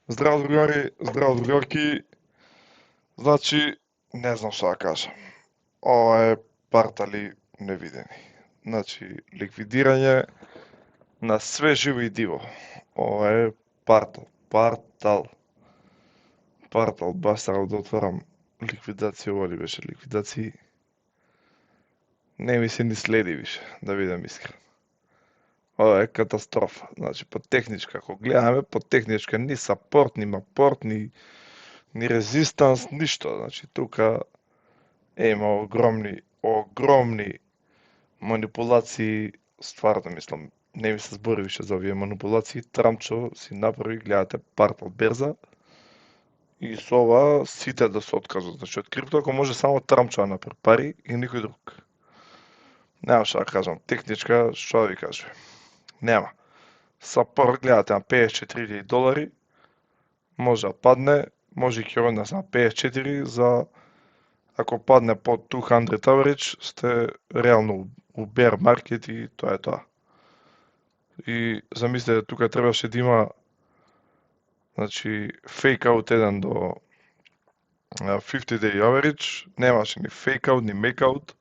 Здраво другари, здраво другарки. Значи, не знам што да кажам. Ова е партали невидени. Значи, ликвидирање на све живо и диво. Ова е партал. Партал. Баш сакав да отворам ликвидација, ова ли беше ликвидација. Не ми се ни следи више, да бидам искрен. Ова е катастрофа. Значи, по техничка, ако гледаме, по техничка ни сапорт, ни мапорт, ни резистанс, ништо. Значи, тука има огромни манипулации, стварно мислам, не ми се збори више за овие манипулации. Трамчо си направи, гледате, партал берза и со ова сите да се откажат. Значи, од крипто, ако може само Трамчо да направи пари и никој друг. Нема што да кажам, техничка, што да ви кажем. Нема. Сапорт, гледате, на $54,000, може да падне, може и ќе однес на 54 за ако падне под 200 average, сте реално у bear market и тоа е тоа. И замислете, тука требаше да има значи fake out еден до 50 day average, немаше ни fake out, ни make out,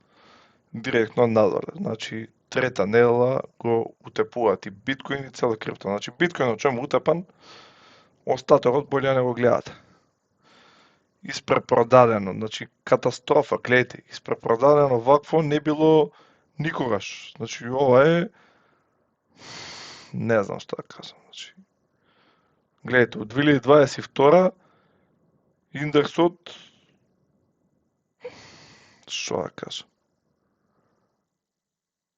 директно надоле. Значи трета недела го утепуваат и биткоин и цела крипто. Значи биткоин од чему утепан, остатокот болje не го гледате. Испрепродадено, значи катастрофа, гледайте, испрепродадено вакво не било никогаш. Значи ова е не знам што да кажам, значи гледайте, од 2022 индексот што да кажам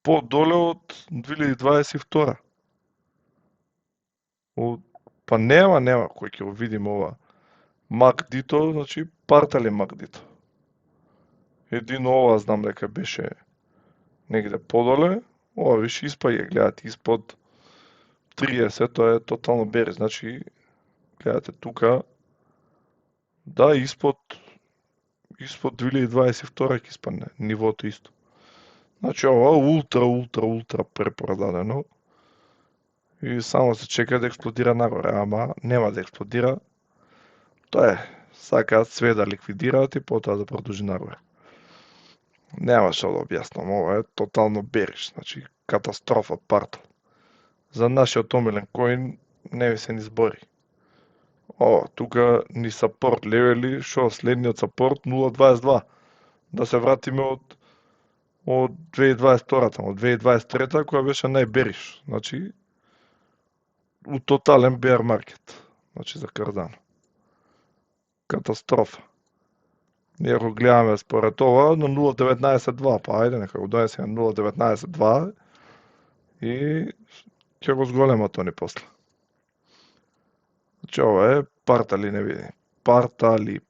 подоле од 2022. Па нема, кој ќе го видиме ова. Макдито, значи партали Макдито. Едино ова знам дека беше негде подоле, ова више испаѓа, гледате, испод 30, тоа е тотално бери, значи гледате тука, да, испод 2022 ќе испадне, нивото исто. Значи ова ултра препродадено и само се чека да експлодира нагоре, ама нема да експлодира. Тоа е, сакаат све да ликвидираат и потоа да продолжи нагоре. Нема што да објаснам, ова е тотално бериш, значи катастрофа партал. За нашиот омилен коин не ми се ни збори. Ова, тука ни сапорт левели, што следниот сапорт 0.22. Да се вратиме од 2022-та, од 2023-та, која беше најбериш. Значи, у тотален bear market. Значи, за Cardano. Катастрофа. Ние го гледаме според ова на 0.19.2, па ајде, нека го донесе на 0.19.2 и ќе го зголема тони после. Значи, ова е партали невидени. Партали.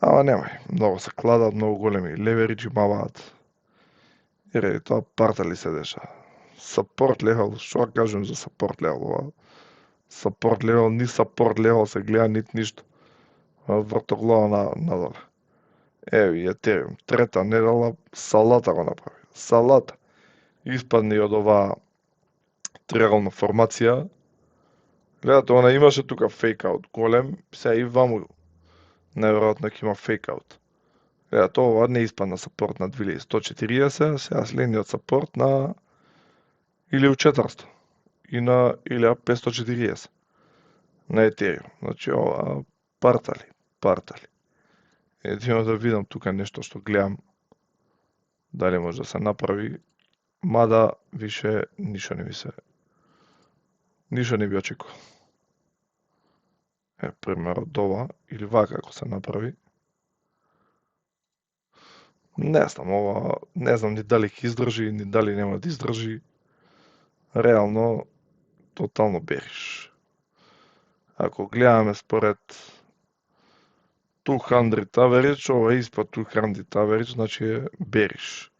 Ама немај, многу се кладат, многу големи левериджи маваат. И реди тоа партали се деша. Support level, што да кажем за support level ова? Support level, ни support level се гледа, нит ништо. Вртоглава надоле. Еви, Ethereum, трета недела, салата го направи. Салата. Испадне и од оваа триаголна формација. Гледате, она имаше тука fake out голем, сега и ваму најверојатно ќе има fake out. Гледате, ова не испадна сапорт на 2140, сега следниот сапорт на 1400 и на 1540 на Ethereum. Значи ова партали. Едино да видам тука нешто што гледам дали може да се направи, мада више ништо не би очекувал. Пример од ова, или вака ако се направи. Не знам, ова, не знам ни дали ќе издржи, ни дали нема да издржи. Реално, тотално бериш. Ако гледаме според 200 average, ова е испод 200 average, значи е бериш.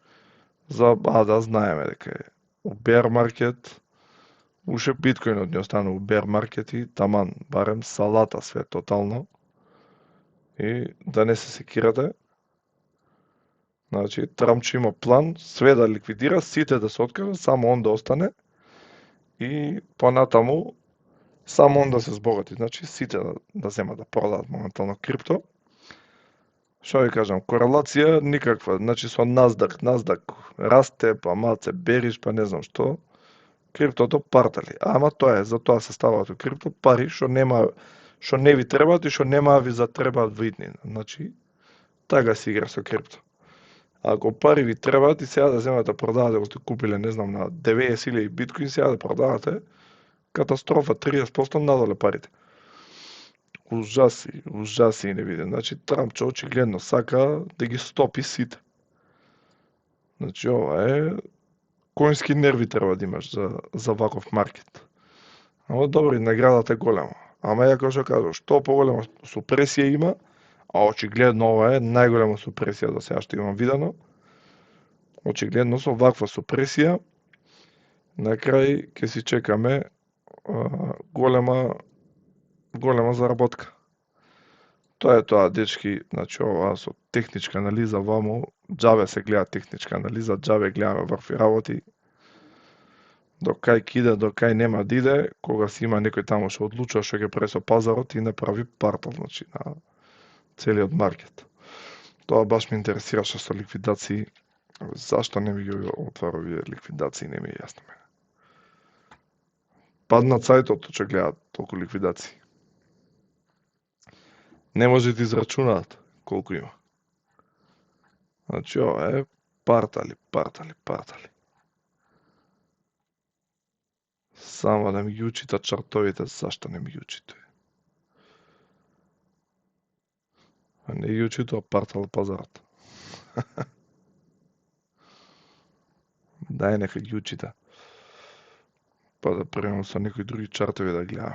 Да знаеме дека е у bear market, уште биткоинот ни остана у bear market и таман, барем салата све тотално. И да не се секирате, значи Трамчо има план све да ликвидира, сите да се откажат, само он да остане и понатаму само он да се збогати, значи сите да земат да продаат моментално крипто. Што ви кажам, корелација никаква, значи со Насдак расте, па малце бериш, па не знам што, криптото партали. Ама тоа е, за тоа се ставаат у крипто пари што не ви требаат и што нема ви затребаат во иднина. Значи, така се игра со крипто. Ако пари ви требаат и сега да земате да продавате, ако сте купиле, не знам, на 90.000 биткоин, сега да продавате, катастрофа, 30% надоле парите. Ужаси и невиден. Значи, Трамп че очигледно сака да ги стопи сите. Значи, ова е коински нерви треба да имаш за ваков маркет. Ама добро, наградата е голема. Ама ја како што кажа, што поголема супресија има, а очигледно ова е најголема супресија до сега што имам видено. Очигледно со ваква супресија на крај ќе си чекаме голема заработка. Тоа е тоа, дечки, значи ова со техничка анализа ваму, џабе се гледа техничка анализа, џабе гледаме вакви работи. До кај киде, до кај нема да иде, кога си има некој таму што одлучува што ќе прави со пазарот и не прави партал, значи на целиот маркет. Тоа баш ме интересираше со ликвидации. Зашто не ми ги отвара овие ликвидации, не ми е јасно мене. Паднат сајтот че гледаат толку ликвидации. Не може да израчунаат колку има. Значи ова е партали. Само да ми ги учита чартовите, зашто не ми ги учите. А не ги учитува партал пазарот. Дај нека ги учита. Па да премам со некои други чартови да гледам.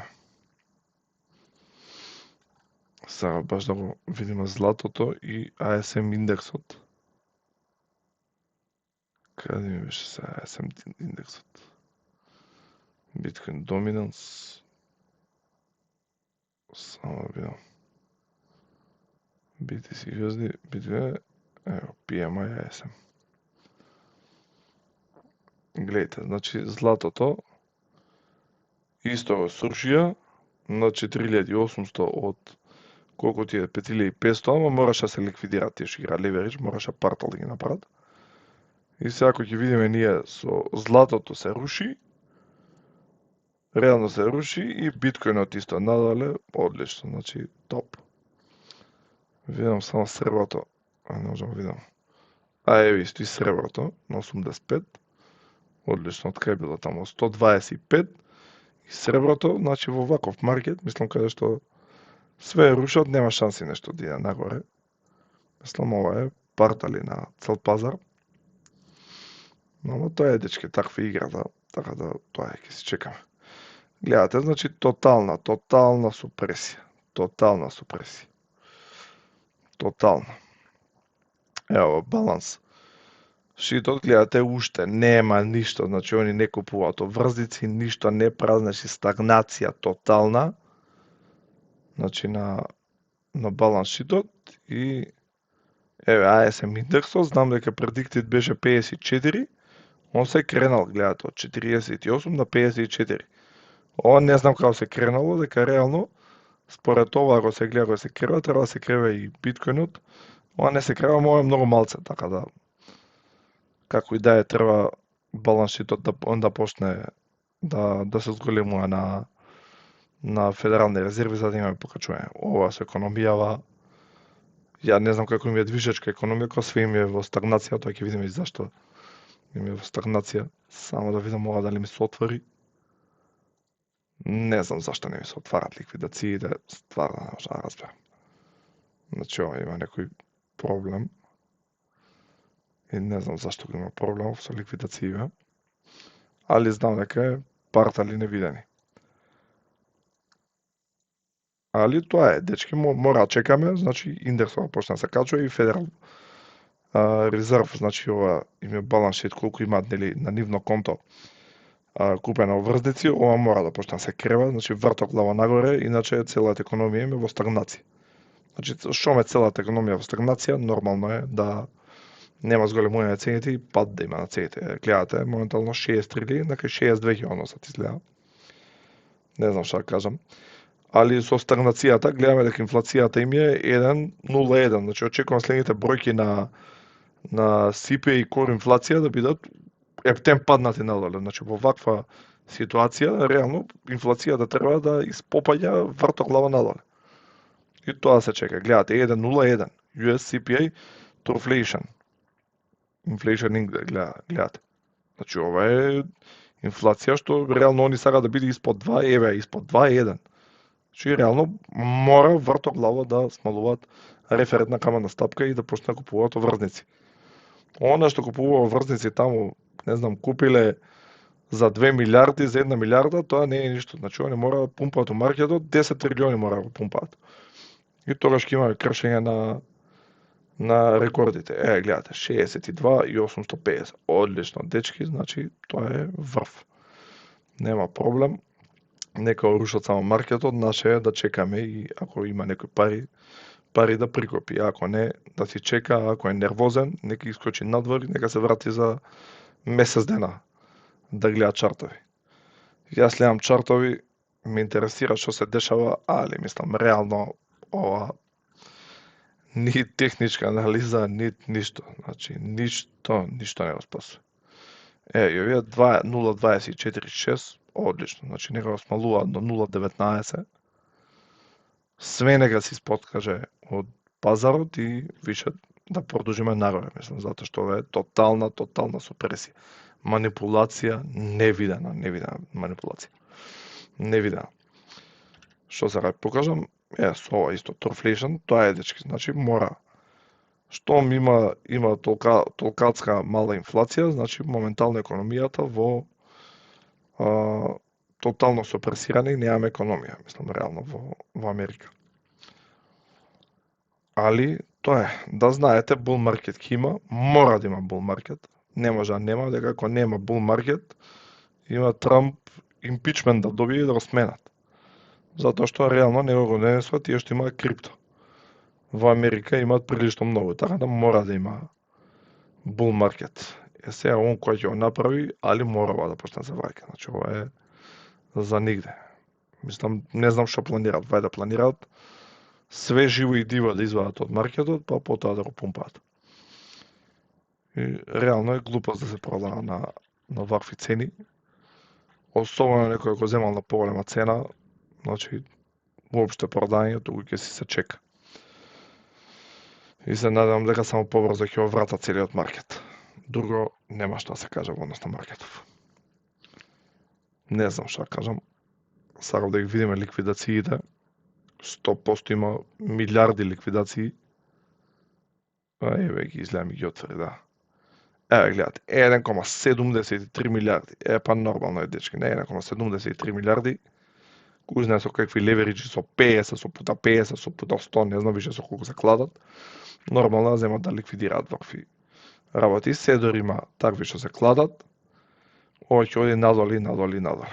Сега баш да го видиме златото и ASM индексот. Каде ми беше сега ASM индексот? Bitcoin Dominance. Само да видам. BTC USD, BTC, ево, PMI ASM. Гледайте, значи златото исто го срушија на 4800 од колку ти е 5500, ама мораше да се ликвидира тие што игра леверидж, мораше партал да ги направат. И сега ако ќе видиме ние со златото се руши, реално се руши и биткоинот исто надале, одлично, значи топ. Видам само среброто, не можам да видам. Еве исто и среброто на 85. Одлично, од кај било таму 125 и среброто, значи во ваков маркет, мислам каде што све рушат, нема шанси нешто да иде нагоре. Мислам ова е партали на цел пазар. Но тоа е, дечки, таква играта, така да тоа е, ќе си чекаме. Гледате, значи тотална супресија. Тотална. Ево, баланс. Шитот, гледате, уште нема ништо, значи они не купуваат обврзници, ништо не празнеши, стагнација тотална, значи на баланс шитот и еве ASM индексот, знам дека предиктит беше 54, он се кренал, гледате, од 48 на 54. Ова не знам како се кренало, дека реално, според ова, ако се гледа, ако се крива, треба да се крива и биткоинот. Ова не се крива, ова е многу малце, така да како и да е, треба балансшитот да почне да се зголемува на федерални резерви за да имаме покачување. Ова со економијава, ја не знам како им е движечка економија, кога све им е во стагнација, тоа ќе видиме и зашто им е во стагнација. Само да видам ова дали ми се отвори. Не знам зашто не ми се отварат ликвидациите, стварно не можам да разберам. Значи ова има некој проблем. И не знам зашто го има проблем со ликвидациите. Али знам дека е партали невидени. Али тоа е, дечки, мора да чекаме, значи индексот почна да се качува и Федерал Резерв, значи ова им е баланс шит колку имаат нели на нивно конто купено врзници, ова мора да почне да се крева, значи вртоглава нагоре, иначе целата економија им е во стагнација. Значи што ме целата економија во стагнација, нормално е да нема зголемување на цените и пад да има на цените. Гледате, моментално 63 на кај 62 ќе односат изгледа. не знам што да кажам. Али со стагнацијата гледаме дека инфлацијата им е 1,01, значи очекувам следните бројки на CPI и core инфлација да бидат ептен паднати надоле. Значи во ваква ситуација реално инфлацијата треба да испопаѓа вртоглава надоле. И тоа се чека. Гледате 1,01 US CPI Truflation. Inflation Index гледате. Значи ова е инфлација што реално они сака да биде испод 2, еве испод 2,1. Значи реално мора вртоглаво да смалуваат референтна каматна стапка и да почнат да купуваат врзници. Она што купува врзници таму, не знам, купиле за 2 милиарди, за 1 милиарда, тоа не е ништо. Значи они мора да пумпаат у маркетот, 10 трилиони мора да пумпаат. И тогаш ќе имаме кршење на рекордите. Гледате, 62 и 850. Одлично, дечки, значи тоа е врв. Нема проблем. Нека орушат само маркетот, наше е да чекаме и ако има некој пари да прикопи. Ако не, да си чека, ако е нервозен, нека искочи надвор и нека се врати за месец дена да гледа чартови. Јас гледам чартови, ме интересира што се дешава, али мислам реално ова ни техничка анализа, ни ништо. Значи ништо не го спасува. И овие 0,246 одлично, значи нека го смалуваат до 0,19. Све нека се испоткаже од пазарот и више да продолжиме нагоре, мислам, затоа што ова е тотална супресија. Манипулација невидена манипулација. Невидена. Што сега покажам? Со ова исто Truflation, тоа е дечки, значи мора. Штом има толкацка мала инфлација, значи моментално економијата во тотално супресирана и немаме економија, мислам реално во Америка. Али тоа е, да знаете, bull market ќе има, мора да има bull market. Не може да нема, дека ако нема bull market, има Трамп импичмент да добие и да го сменат. Затоа што реално него го денесува тие што имаат крипто. Во Америка имаат прилично многу, така да мора да има bull market. Сега он кој ќе го направи, али мора да почне да се враќа. Значи ова е за нигде. Мислам, не знам што планираат, вајде планираат све живо и диво да извадат од маркетот, па потоа да го пумпаат. И реално е глупост да се продава на вакви цени. Особено некој го земал на поголема цена, значи уопште продањето ќе си се чека. И се надевам дека само побрзо ќе го врата целиот маркет. Друго нема што да се каже во однос на маркетов. Не знам што да кажам. Сакам да ги видиме ликвидациите. 100% има милиарди ликвидации. Еве ги изгледа ми ги отвори, да. Еве гледате, 1,73 милиарди. Па нормално е, дечки, не 1,73 милиарди. Кој знае со какви левериджи, со 50, со пута 50, со пута 100, не знам више со колку се кладат. Нормално да земат да ликвидираат вакви работи. Се дори има такви што се кладат. Ова ќе оди надоле.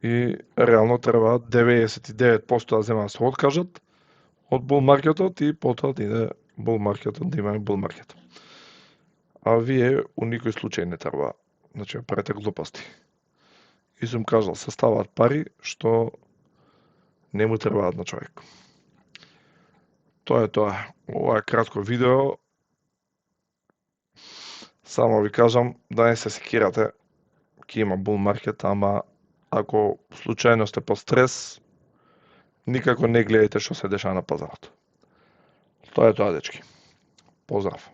И реално треба 99% да земат да се откажат од bull маркетот и потоа да иде bull маркетот, да имаме bull маркет. А вие у никој случај не треба, значи правите глупости. И сум кажал, се ставаат пари што не му требаат на човек. Тоа е тоа. Ова е кратко видео. Само ви кажам да не се секирате, ќе има bull маркет, ама ако случајно сте под стрес, никако не гледајте што се дешава на пазарот. Тоа е тоа, дечки. Поздрав.